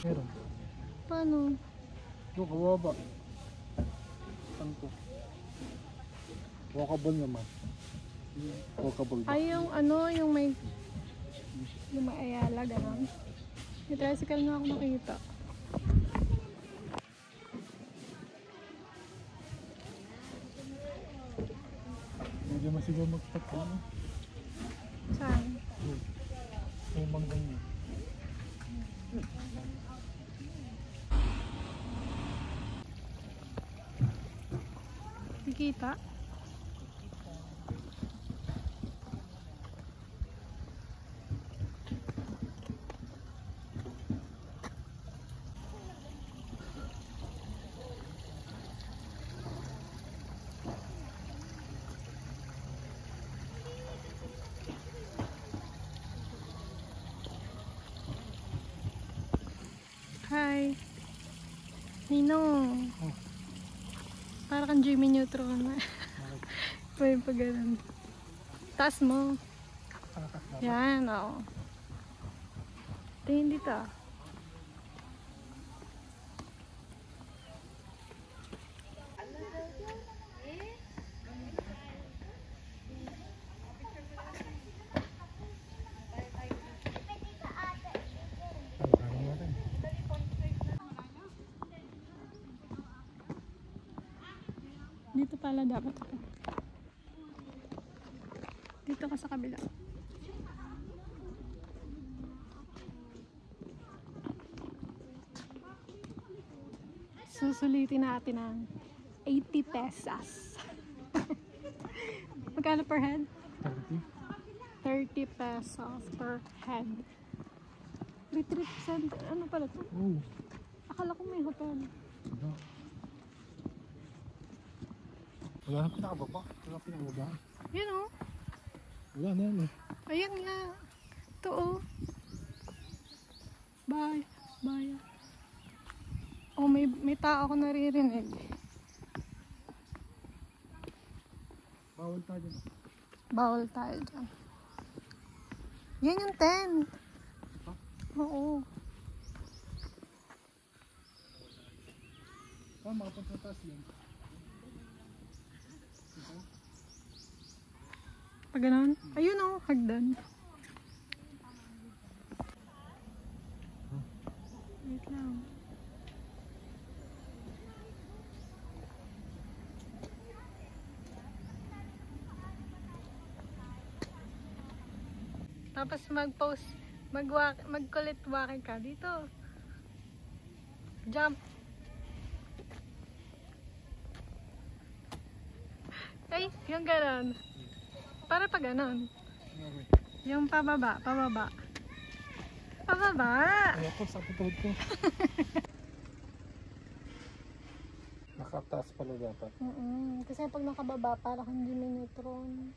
Meron. Paano? Doon, kababa. Saan to? Walkable naman. Walkable ba? Ay, yung ano, yung may Ayala, gano'n. May tricycle nga ako nakita. Hindi mo siguro magpapano. Saan? Yung manggang niya. Nakita? Hi. Ninong. Oh. Para kang Jimmy Neutron na. May pa ganun. Taas mo. Yan, oo. Tingin dito. Dito pala dapat ako. Dito ka sa kabila. Susulitin natin ang 80 pesos. Magkano per head? 30 pesos per head. Retreat center. Ano pala to? Oh. Akala ko may hotel. Wala na pinakababa. Wala pinakababa. Yan o. Wala na yan eh. Ayan nga. Ito o. Bye. Bye. Oh, may tao ako naririnig. Bawal tayo dyan. Bawal tayo dyan. Yan yung 10. Huh? Oo. Makapunta taas yan. Pag ganun? Ayun o, hagdan. Wait lang. Tapos mag-post, mag-kulit walking ka dito. Jump. Ay, yung ganon. Para pa ganon. Yung pababa, pababa. Pababa! Ay ako, sa putod ko. Nakataas pala dapat. Kasi pag nakababa, para kang Jimmy Neutron.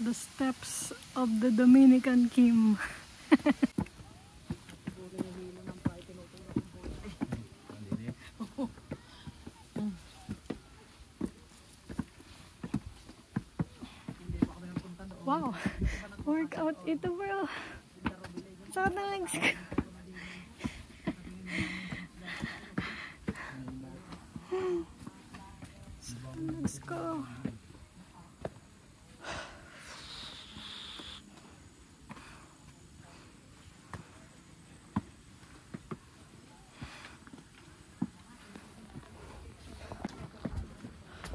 The steps of the Dominican Kim. Wow! Workout ito bro! Sakit na legs ko. Legs ko.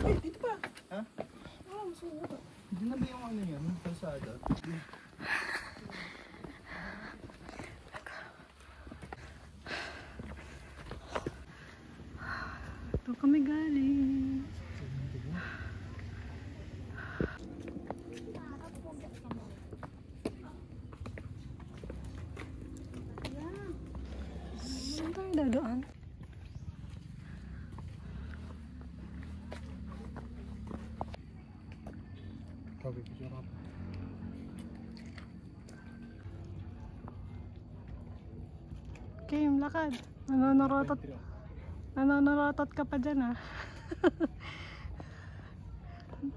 Ay, dito pa! Ha? Oh, masaya. Hindi na ba yung ano yan? Kalsada? Ito kami galing. Saan tayo dadaan? Sabi ko siya. Kim, lakad. Nanonorotot ka pa dyan ah.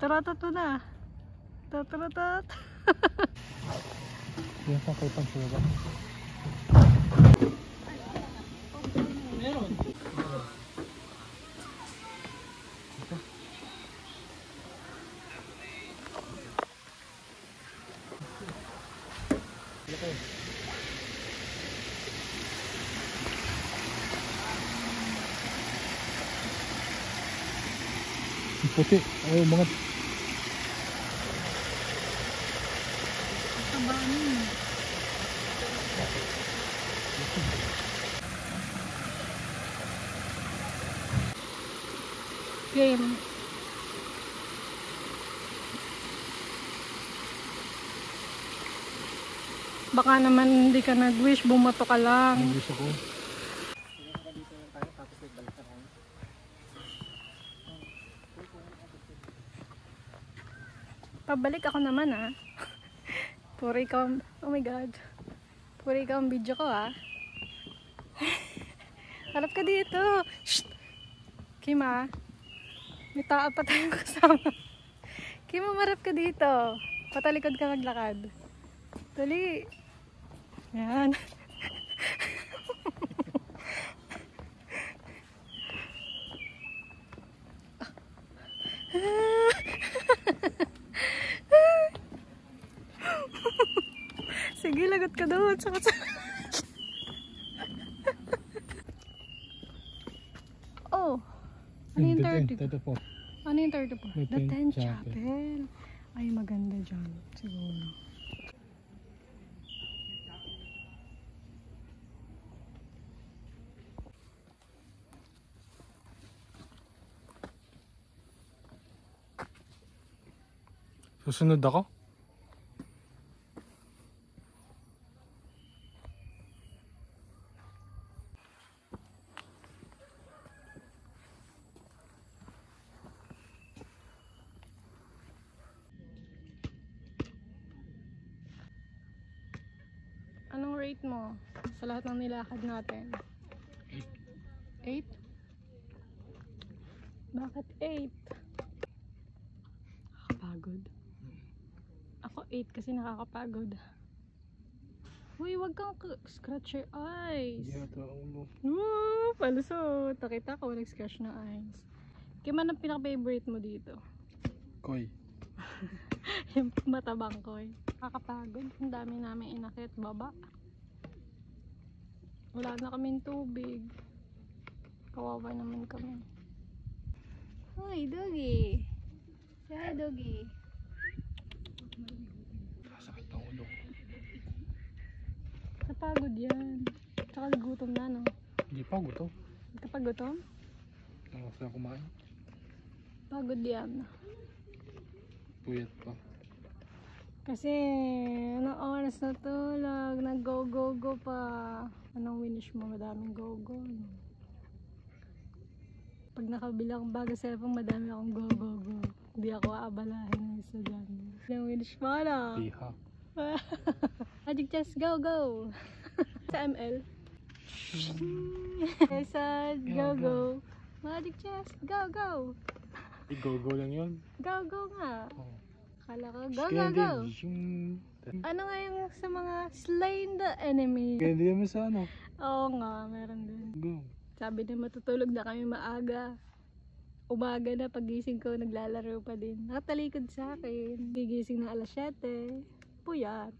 Taratat mo na. Tataratat. Yan sa kaipan siya ba? Meron. Puti. Ayaw mga. Tabanin. Game. Baka naman hindi ka nag-wish, bumato ka lang. Nag-wish ako. Pabalik ako naman ah. Puro ikaw, oh my god. Puro ikaw ang video ko ah. Harap ka dito. Shh! Kima, may tao pa tayong kasama. Kima, marap ka dito. Patalikod ka maglakad. Dali. Yan. Sige, lagot ka doon. Oh. Ano yung 30? 34. Ano yung 34? The The 10 10th Chapel. Ay, maganda dyan. Siguro. Susunod ako? Anong rate mo sa lahat ng nilakad natin? 8? Bakit 8? Nakakapagod. Ako 8 kasi nakakapagod. Uy, wag kang scratch your eyes. Hindi ata ulo. Palusot. Nakita ko nag-scratch na eyes. Kaya man ang pinaka-favorite mo dito? Koy. Yung matabang ko eh. Nakakapagod. Ang dami namin inakit baba. Wala na kaming tubig. Kawawa naman kami. Hoy, doggy. Say hi, doggy. Sakit ng ulo. Napagod yan. Tsaka gutom na, no? Hindi pa gutom. Kapag gutom, Tapos na kumain. pagod yan. Puyat pa. Kasi, anong oras na tulog? Nag-go-go-go pa. Anong winish mo? Madaming go-go. Pag nakabilang bago cellphone, madami akong go-go-go. Hindi ako aabalahin ng isa dyan. Anong winish mo, ano? Piha. Magic chest, go-go! Sa ML. Sa go-go. Magic chest, go-go! Go-go lang yun. Go-go nga. Oh. Akala ko, go-go-go! Ano nga yung sa mga slain the enemy? Kaya hindi naman sa ano. Oo nga, meron din. Go. Sabi na matutulog na kami maaga. Umaga na, pagising ko, naglalaro pa din. Nakatalikod sa akin. Gigising na alas 7. Puyat.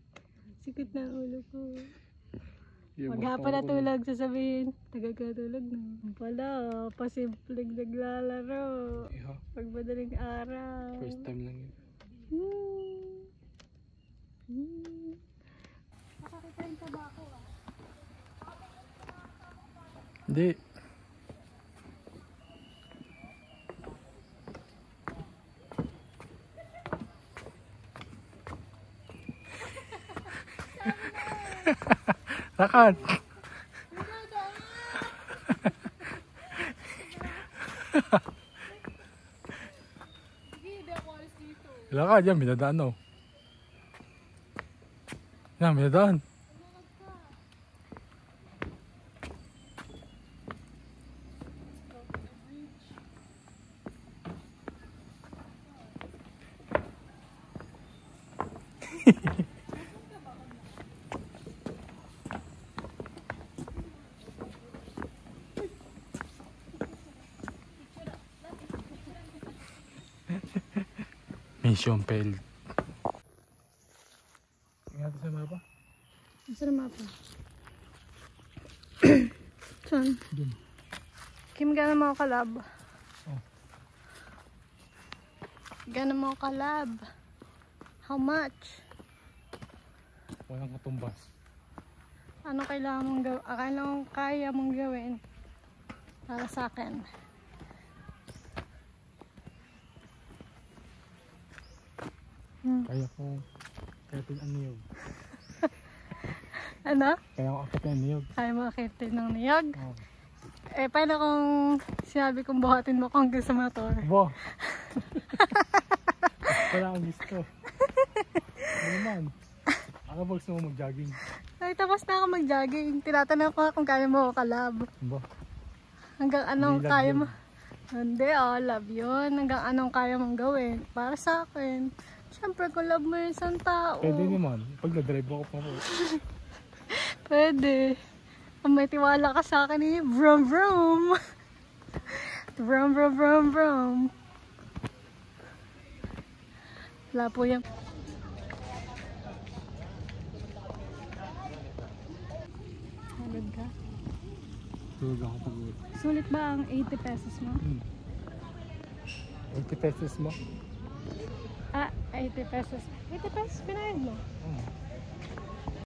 Sikit na ang ulo ko. Maghapon na tulog, sasabihin, tagagatulog na. Wala, pasimpleng naglalaro. Piha. Pag madaling araw. First time lang yun. Nakakita yung tabako ah. Hindi. Lakad. Lakad yan, binadaan o. Yan, binadaan. Mission failed. Tingnan natin sa mapa. Saan na mapa? Saan? Dun. Kim, gano'n mo kalab? Oh. Gano'n mo kalab? How much? Walang katumbas. Ano kailangan mong gawin? Anong kaya mong gawin para sa akin? Kaya ko kapitin ang niyog. Ano? Kaya ko kapitin ang niyog. Kaya mo akitin ng niyog? Oh. Eh, paano kung sinabi kong buhatin mo kung hanggang sa motor? Bo! Wala akong gusto. Ano naman? Ako ba gusto mo mag-jogging? Ay, tapos na ako mag-jogging. Tinatanong ko nga kung kaya mo kalab. Bo! Hanggang anong Hindi love kaya yun. mo? Hindi, love yun. Hanggang anong kaya mong gawin. Para sa akin. Siyempre, kung love mo yung isang tao. Pwede naman. Pag na-drive ako pa po. Pwede. Kung may tiwala ka sa akin eh, vroom vroom. Vroom vroom vroom vroom. Wala po yan. Halad ka? Tulog ako pag uwi. Sulit ba ang 80 pesos mo? 80 pesos mo? 80 pesos. 80 pesos pinayad mo.